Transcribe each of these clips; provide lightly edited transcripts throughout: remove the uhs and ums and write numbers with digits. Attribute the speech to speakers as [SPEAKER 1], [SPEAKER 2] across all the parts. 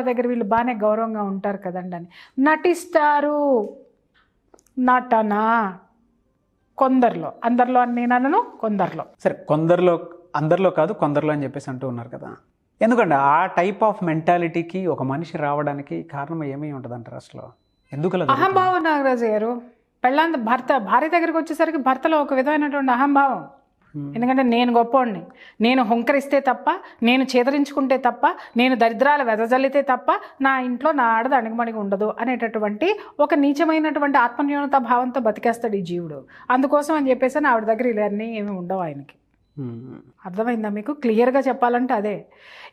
[SPEAKER 1] దగ్గర వీళ్ళు బాగానే గౌరవంగా ఉంటారు కదండి అని నటిస్తారు. నటన కొందరిలో, అందరిలో అని నేను అనను, కొందరిలో.
[SPEAKER 2] సరే, కొందరిలో, అందరిలో కాదు కొందరిలో అని చెప్పేసి అంటూ ఉన్నారు కదా. ఎందుకంటే ఆ టైప్ ఆఫ్ మెంటాలిటీకి ఒక మనిషి రావడానికి కారణం ఏమీ ఉంటుంది అంటారు అసలు? ఎందుకు
[SPEAKER 1] అహంభావం నాగరాజు గారు. భార్య దగ్గరికి వచ్చేసరికి భర్తలో ఒక విధమైనటువంటి అహంభావం. ఎందుకంటే నేను గొప్పోడిని, నేను హుంకరిస్తే తప్ప, నేను చేదరించుకుంటే తప్ప, నేను దరిద్రాలు వెదజల్లితే తప్ప నా ఇంట్లో నా ఆడది అణిగిమణిగి ఉండదు అనేటటువంటి ఒక నీచమైనటువంటి ఆత్మన్యూనత భావంతో బతికేస్తాడు ఈ జీవుడు. అందుకోసం అని చెప్పేసి ఆవిడ దగ్గర ఇవన్నీ ఏమి ఉండవు ఆయనకి. అర్థమైందా మీకు? క్లియర్గా చెప్పాలంటే అదే.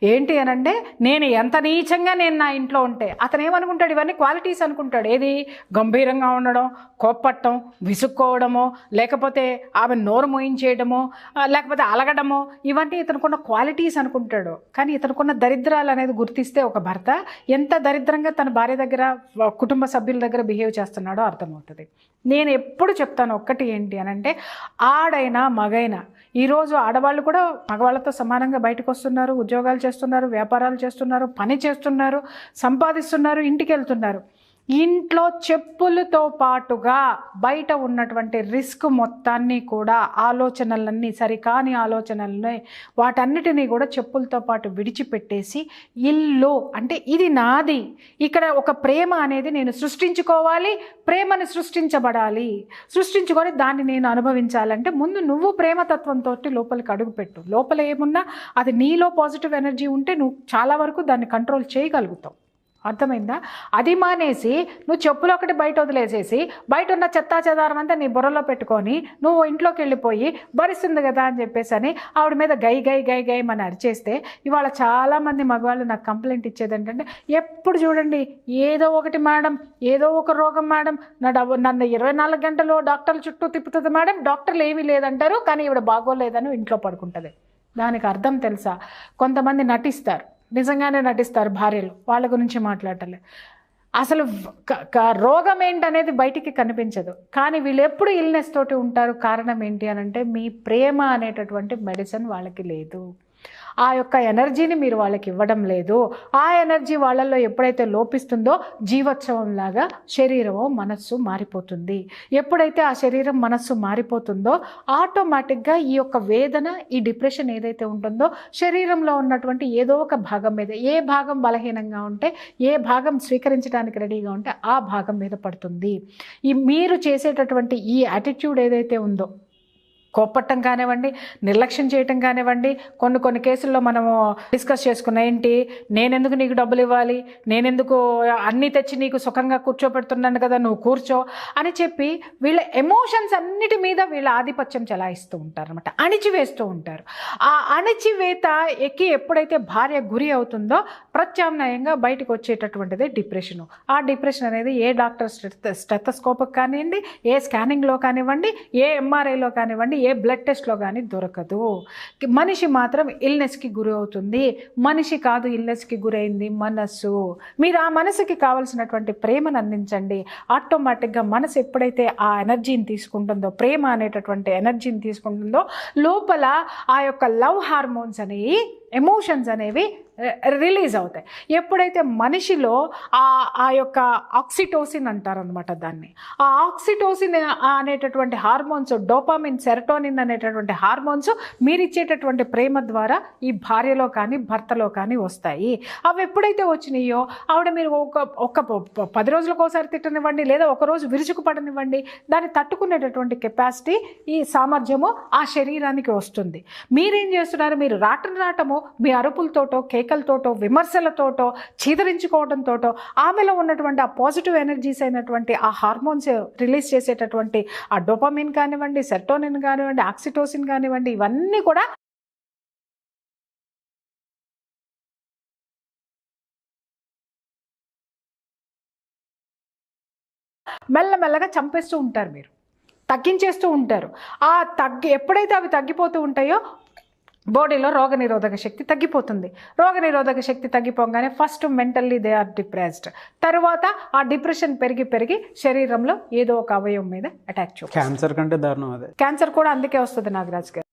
[SPEAKER 1] ఏంటి అనంటే నేను ఎంత నీచంగా నేను నా ఇంట్లో ఉంటే అతను ఏమనుకుంటాడు, ఇవన్నీ క్వాలిటీస్ అనుకుంటాడు. ఏది? గంభీరంగా ఉండడం, కోప్పట్టం, విసుక్కోవడమో, లేకపోతే ఆమె నోరు మోయించేయడమో, లేకపోతే అలగడమో, ఇవన్నీ ఇతనుకున్న క్వాలిటీస్ అనుకుంటాడు. కానీ ఇతనుకున్న దరిద్రాలు అనేది గుర్తిస్తే ఒక భర్త ఎంత దరిద్రంగా తన భార్య దగ్గర, కుటుంబ సభ్యుల దగ్గర బిహేవ్ చేస్తున్నాడో అర్థమవుతుంది. నేను ఎప్పుడు చెప్తాను ఒక్కటి ఏంటి అనంటే, ఆడైనా మగైనా ఈరోజు ఆడవాళ్ళు కూడా మగవాళ్ళతో సమానంగా బయటకు వస్తున్నారు, ఉద్యోగాలు చేస్తున్నారు, వ్యాపారాలు చేస్తున్నారు, పని చేస్తున్నారు, సంపాదిస్తున్నారు, ఇంటికి వెళ్తున్నారు. ఇంట్లో చెప్పులతో పాటుగా బయట ఉన్నటువంటి రిస్క్ మొత్తాన్ని కూడా, ఆలోచనలన్నీ సరికాని ఆలోచనలని వాటన్నిటినీ కూడా చెప్పులతో పాటు విడిచిపెట్టేసి ఇల్లు అంటే ఇది నాది, ఇక్కడ ఒక ప్రేమ అనేది నేను సృష్టించుకోవాలి, ప్రేమను సృష్టించబడాలి, సృష్టించుకొని దాన్ని నేను అనుభవించాలంటే ముందు నువ్వు ప్రేమతత్వంతో లోపలికి అడుగుపెట్టు. లోపల ఏమున్నా అది నీలో పాజిటివ్ ఎనర్జీ ఉంటే నువ్వు చాలా వరకు దాన్ని కంట్రోల్ చేయగలుగుతావు. అర్థమైందా? అది మానేసి నువ్వు చెప్పులు ఒకటి బయట వదిలేసేసి బయట ఉన్న చెత్తా చెదారం అంతా నీ బుర్రలో పెట్టుకొని నువ్వు ఇంట్లోకి వెళ్ళిపోయి భరిస్తుంది కదా అని చెప్పేసి అని ఆవిడ మీద గై గై గై గై అని అరిచేస్తే, ఇవాళ చాలామంది మగవాళ్ళు నాకు కంప్లైంట్ ఇచ్చేది ఏంటంటే, ఎప్పుడు చూడండి ఏదో ఒకటి మేడం, ఏదో ఒక రోగం మేడం, నన్ను 24 గంటలు డాక్టర్ల చుట్టూ తిప్పుతుంది మేడం, డాక్టర్లు ఏమీ లేదంటారు, కానీ ఈవిడ బాగోలేదని ఇంట్లో పడుకుంటుంది. దానికి అర్థం తెలుసా? కొంతమంది నటిస్తారు, నిజంగానే నటిస్తారు భార్యలు, వాళ్ళ గురించి మాట్లాడలే. అసలు రోగం ఏంటనేది బయటికి కనిపించదు, కానీ వీళ్ళు ఎప్పుడు ఇల్నెస్ తోటి ఉంటారు. కారణం ఏంటి అనంటే, మీ ప్రేమ అనేటటువంటి మెడిసిన్ వాళ్ళకి లేదు, ఆ యొక్క ఎనర్జీని మీరు వాళ్ళకి ఇవ్వడం లేదు. ఆ ఎనర్జీ వాళ్ళల్లో ఎప్పుడైతే లోపిస్తుందో జీవోత్సవంలాగా శరీరము మనస్సు మారిపోతుంది. ఎప్పుడైతే ఆ శరీరం మనస్సు మారిపోతుందో ఆటోమేటిక్గా ఈ యొక్క వేదన, ఈ డిప్రెషన్ ఏదైతే ఉంటుందో శరీరంలో ఉన్నటువంటి ఏదో ఒక భాగం మీద, ఏ భాగం బలహీనంగా ఉంటే, ఏ భాగం స్వీకరించడానికి రెడీగా ఉంటే ఆ భాగం మీద పడుతుంది. ఈ మీరు చేసేటటువంటి ఈ యాటిట్యూడ్ ఏదైతే ఉందో, కోప్పట్టం కానివ్వండి, నిర్లక్ష్యం చేయటం కానివ్వండి, కొన్ని కేసుల్లో మనము డిస్కస్ చేసుకున్న, ఏంటి నేనెందుకు నీకు డబ్బులు ఇవ్వాలి, నేనెందుకు అన్నీ తెచ్చి నీకు సుఖంగా కూర్చోబెడుతున్నాను కదా, నువ్వు కూర్చో అని చెప్పి వీళ్ళ ఎమోషన్స్ అన్నిటి మీద వీళ్ళ ఆధిపత్యం చెలాయిస్తూ ఉంటారు అనమాట, అణిచివేస్తూ ఉంటారు. ఆ అణిచివేత ఎక్కి ఎప్పుడైతే భార్య గురి అవుతుందో ప్రత్యామ్నాయంగా బయటకు వచ్చేటటువంటిదే డిప్రెషను. ఆ డిప్రెషన్ అనేది ఏ డాక్టర్ స్టెథోస్కోప్కి కానివ్వండి, ఏ స్కానింగ్లో కానివ్వండి, ఏ ఎంఆర్ఐలో కానివ్వండి, ఏ బ్లడ్ టెస్ట్లో కానీ దొరకదు. మనిషి మాత్రం ఇల్నెస్కి గురి అవుతుంది. మనిషి కాదు ఇల్నెస్కి గురైంది మనస్సు. మీరు ఆ మనసుకి కావాల్సినటువంటి ప్రేమను అందించండి. ఆటోమేటిక్గా మనసు ఎప్పుడైతే ఆ ఎనర్జీని తీసుకుంటుందో, ప్రేమ అనేటటువంటి ఎనర్జీని తీసుకుంటుందో, లోపల ఆ యొక్క లవ్ హార్మోన్స్ అనేవి, ఎమోషన్స్ అనేవి రిలీజ్ అవుతాయి. ఎప్పుడైతే మనిషిలో ఆ యొక్క ఆక్సిటోసిన్ అంటారనమాట దాన్ని, ఆ ఆక్సిటోసిన్ అనేటటువంటి హార్మోన్స్, డోపామిన్, సెరటోనిన్ అనేటటువంటి హార్మోన్స్ మీరు ఇచ్చేటటువంటి ప్రేమ ద్వారా ఈ భార్యలో కానీ భర్తలో కానీ వస్తాయి. అవి ఎప్పుడైతే వచ్చినాయో ఆవిడ మీరు ఒక 10 రోజులకు ఒకసారి తిట్టనివ్వండి, లేదా ఒకరోజు విరుచుకు పడనివ్వండి, దాన్ని తట్టుకునేటటువంటి కెపాసిటీ, ఈ సామర్థ్యము ఆ శరీరానికి వస్తుంది. మీరేం చేస్తున్నారు? మీరు రాటము మీ అరుపులతోటో, కేకలతోటో, విమర్శలతోటో, చీదరించుకోవడంతోటో ఆమెలో ఉన్నటువంటి ఆ పాజిటివ్ ఎనర్జీస్ అయినటువంటి ఆ హార్మోన్స్ రిలీజ్ చేసేటటువంటి ఆ డోపామిన్ కానివ్వండి, సెరటోనిన్ కానివ్వండి, ఆక్సిటోసిన్ కానివ్వండి, ఇవన్నీ కూడా మెల్లమెల్లగా చంపేస్తూ ఉంటారు, మీరు తగ్గించేస్తూ ఉంటారు. ఎప్పుడైతే అవి తగ్గిపోతూ ఉంటాయో బాడీలో రోగనిరోధక శక్తి తగ్గిపోతుంది. రోగనిరోధక శక్తి తగ్గిపోగానే first mentally they are depressed. తర్వాత ఆ డిప్రెషన్ పెరిగి శరీరంలో ఏదో ఒక అవయవం మీద అటాక్ చేస్తుంది.
[SPEAKER 2] క్యాన్సర్ కంటే దారుణం అదే.
[SPEAKER 1] క్యాన్సర్ కూడా అందుకే వస్తుంది నాగరాజ్ గారు.